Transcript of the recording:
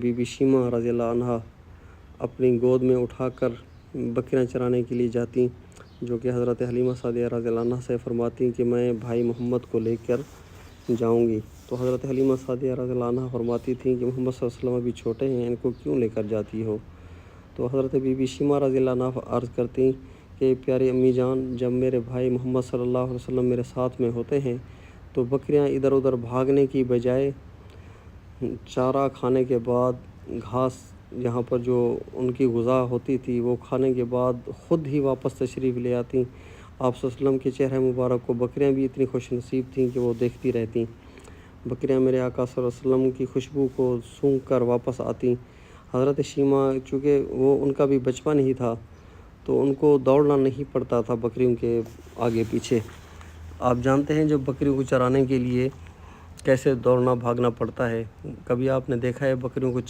Be be Shaima رضی اللہ عنہ اپنی گود میں اٹھا کر بکریاں چرانے کے لیے جاتی، جو کہ حضرت حلیمہ سعدیہ رضی اللہ عنہ سے فرماتی کہ میں بھائی محمد کو لے کر جاؤں گی۔ تو حضرت حلیمہ سعدیہ رضی اللہ عنہ فرماتی تھیں کہ محمد صلی اللہ علیہ وسلم ابھی چھوٹے ہیں، ان کو کیوں لے کر جاتی ہو؟ تو حضرت بی بی شیمہ رضی اللہ عنہ عرض کرتی کہ پیاری امی جان، جب میرے بھائی محمد صلی اللہ علیہ وسلم میرے ساتھ میں ہوتے ہیں تو بکریاں ادھر ادھر بھاگنے کی بجائے چارہ کھانے کے بعد، گھاس یہاں پر جو ان کی غذا ہوتی تھی وہ کھانے کے بعد خود ہی واپس تشریف لے آتی۔ آپ صلی اللہ علیہ وسلم کے چہرہ مبارک کو بکریاں بھی اتنی خوش نصیب تھیں کہ وہ دیکھتی رہتیں۔ بکریاں میرے آقا صلی اللہ علیہ وسلم کی خوشبو کو سونگھ کر واپس آتیں۔ حضرت شیمہ چونکہ وہ ان کا بھی بچپن ہی تھا تو ان کو دوڑنا نہیں پڑتا تھا بکریوں کے آگے پیچھے۔ آپ جانتے ہیں جب بکریوں کو چرانے کے لیے کیسے دوڑنا بھاگنا پڑتا ہے، کبھی آپ نے دیکھا ہے بکریوں کو